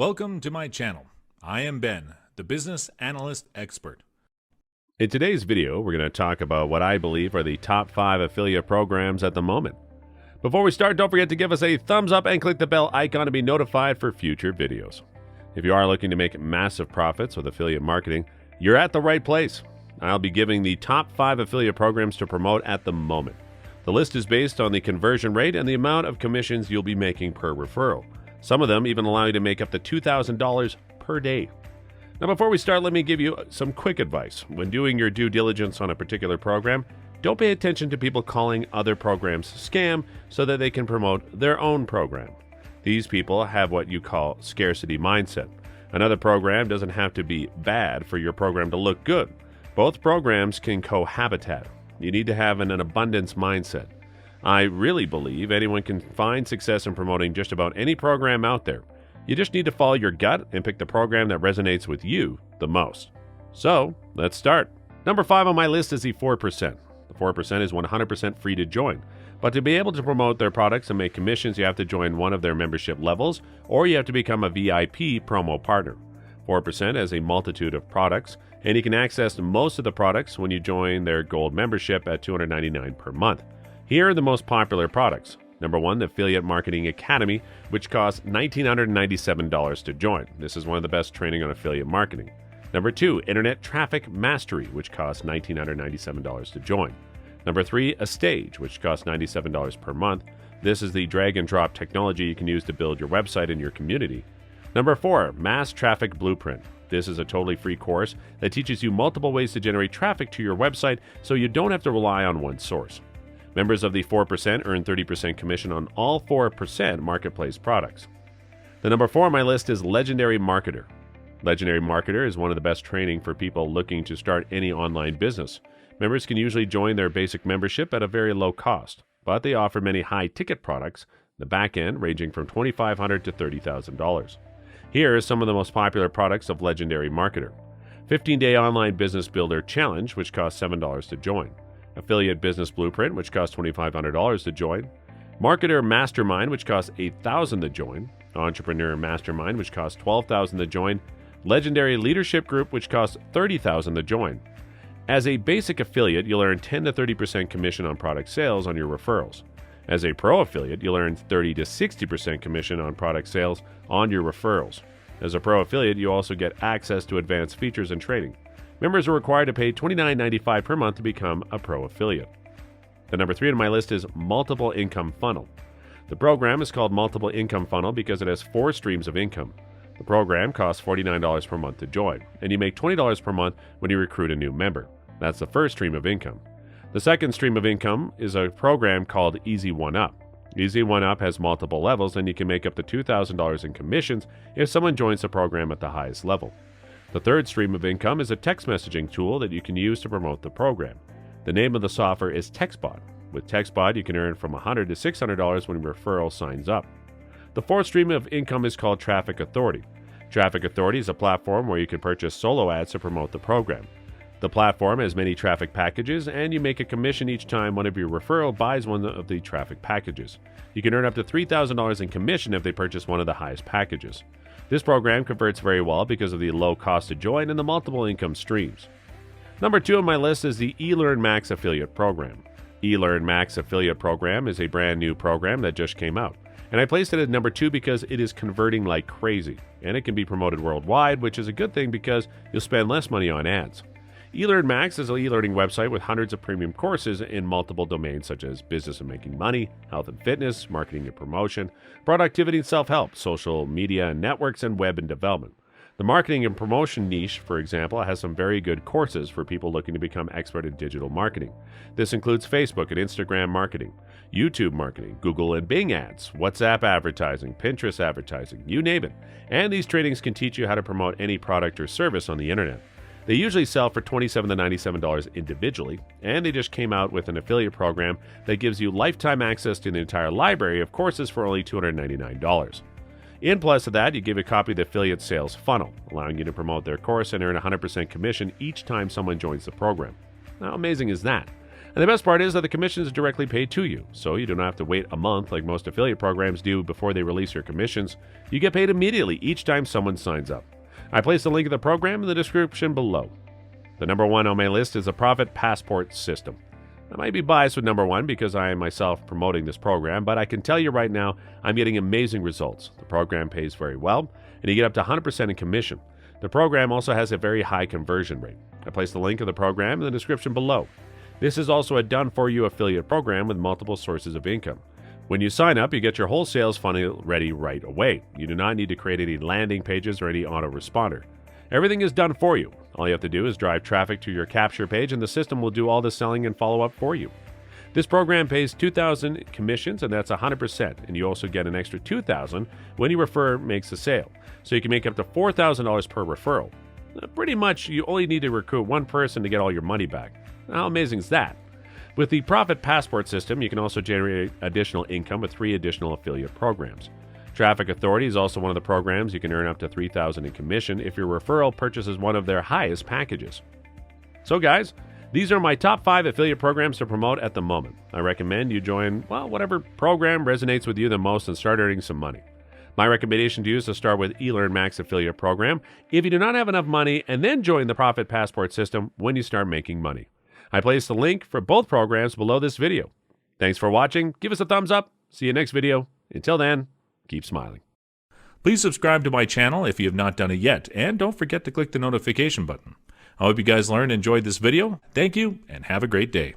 Welcome to my channel. I am Ben, the Business Analyst Expert. In today's video, we're going to talk about what I believe are the top 5 affiliate programs at the moment. Before we start, don't forget to give us a thumbs up and click the bell icon to be notified for future videos. If you are looking to make massive profits with affiliate marketing, you're at the right place. I'll be giving the top 5 affiliate programs to promote at the moment. The list is based on the conversion rate and the amount of commissions you'll be making per referral. Some of them even allow you to make up to $2,000 per day. Now, before we start, let me give you some quick advice. When doing your due diligence on a particular program, don't pay attention to people calling other programs scam so that they can promote their own program. These people have what you call scarcity mindset. Another program doesn't have to be bad for your program to look good. Both programs can cohabitat. You need to have an abundance mindset. I really believe anyone can find success in promoting just about any program out there. You just need to follow your gut and pick the program that resonates with you the most. So, let's start. Number 5 on my list is the 4%. The 4% is 100% free to join. But to be able to promote their products and make commissions, you have to join one of their membership levels, or you have to become a VIP promo partner. 4% has a multitude of products, and you can access most of the products when you join their gold membership at $299 per month. Here are the most popular products. Number 1, the Affiliate Marketing Academy, which costs $1,997 to join. This is one of the best training on affiliate marketing. Number 2, Internet Traffic Mastery, which costs $1,997 to join. Number 3, A Stage, which costs $97 per month. This is the drag and drop technology you can use to build your website and your community. Number 4, Mass Traffic Blueprint. This is a totally free course that teaches you multiple ways to generate traffic to your website so you don't have to rely on one source. Members of the 4% earn 30% commission on all 4% marketplace products. The number 4 on my list is Legendary Marketer. Legendary Marketer is one of the best training for people looking to start any online business. Members can usually join their basic membership at a very low cost, but they offer many high-ticket products, the back end ranging from $2,500 to $30,000. Here are some of the most popular products of Legendary Marketer. 15-Day Online Business Builder Challenge, which costs $7 to join. Affiliate Business Blueprint, which costs $2,500 to join. Marketer Mastermind, which costs $8,000 to join. Entrepreneur Mastermind, which costs $12,000 to join. Legendary Leadership Group, which costs $30,000 to join. As a basic affiliate, you'll earn 10 to 30% commission on product sales on your referrals. As a pro affiliate, you'll earn 30 to 60% commission on product sales on your referrals. As a pro affiliate, you also get access to advanced features and training. Members are required to pay $29.95 per month to become a pro affiliate. The number 3 on my list is Multiple Income Funnel. The program is called Multiple Income Funnel because it has 4 streams of income. The program costs $49 per month to join, and you make $20 per month when you recruit a new member. That's the first stream of income. The second stream of income is a program called Easy One Up. Easy One Up has multiple levels, and you can make up to $2,000 in commissions if someone joins the program at the highest level. The third stream of income is a text messaging tool that you can use to promote the program. The name of the software is TextBot. With TextBot, you can earn from $100 to $600 when your referral signs up. The fourth stream of income is called Traffic Authority. Traffic Authority is a platform where you can purchase solo ads to promote the program. The platform has many traffic packages, and you make a commission each time one of your referral buys one of the traffic packages. You can earn up to $3,000 in commission if they purchase one of the highest packages. This program converts very well because of the low cost to join and the multiple income streams. Number 2 on my list is the eLearn Max Affiliate Program. eLearn Max Affiliate Program is a brand new program that just came out. And I placed it at number 2 because it is converting like crazy. And it can be promoted worldwide, which is a good thing because you'll spend less money on ads. eLearn Max is an e-learning website with hundreds of premium courses in multiple domains such as business and making money, health and fitness, marketing and promotion, productivity and self-help, social media and networks, and web and development. The marketing and promotion niche, for example, has some very good courses for people looking to become expert in digital marketing. This includes Facebook and Instagram marketing, YouTube marketing, Google and Bing ads, WhatsApp advertising, Pinterest advertising, you name it. And these trainings can teach you how to promote any product or service on the internet. They usually sell for $27 to $97 individually, and they just came out with an affiliate program that gives you lifetime access to the entire library of courses for only $299. In plus of that, you give a copy of the affiliate sales funnel, allowing you to promote their course and earn 100% commission each time someone joins the program. How amazing is that? And the best part is that the commission is directly paid to you, so you don't have to wait a month like most affiliate programs do before they release your commissions. You get paid immediately each time someone signs up. I place the link of the program in the description below. The number one on my list is the Profit Passport System. I might be biased with number one because I am myself promoting this program, but I can tell you right now I'm getting amazing results. The program pays very well, and you get up to 100% in commission. The program also has a very high conversion rate. I place the link of the program in the description below. This is also a done-for-you affiliate program with multiple sources of income. When you sign up, you get your whole sales funnel ready right away. You do not need to create any landing pages or any autoresponder. Everything is done for you. All you have to do is drive traffic to your capture page, and the system will do all the selling and follow-up for you. This program pays $2,000 commissions, and that's 100%, and you also get an extra $2,000 when your referrer makes a sale. So you can make up to $4,000 per referral. Pretty much, you only need to recruit one person to get all your money back. How amazing is that? With the Profit Passport system, you can also generate additional income with 3 additional affiliate programs. Traffic Authority is also one of the programs you can earn up to $3,000 in commission if your referral purchases one of their highest packages. So guys, these are my top 5 affiliate programs to promote at the moment. I recommend you join, whatever program resonates with you the most and start earning some money. My recommendation to you is to start with eLearn Max affiliate program if you do not have enough money, and then join the Profit Passport system when you start making money. I place the link for both programs below this video. Thanks for watching. Give us a thumbs up. See you next video. Until then, keep smiling. Please subscribe to my channel if you have not done it yet, and don't forget to click the notification button. I hope you guys learned and enjoyed this video. Thank you, and have a great day.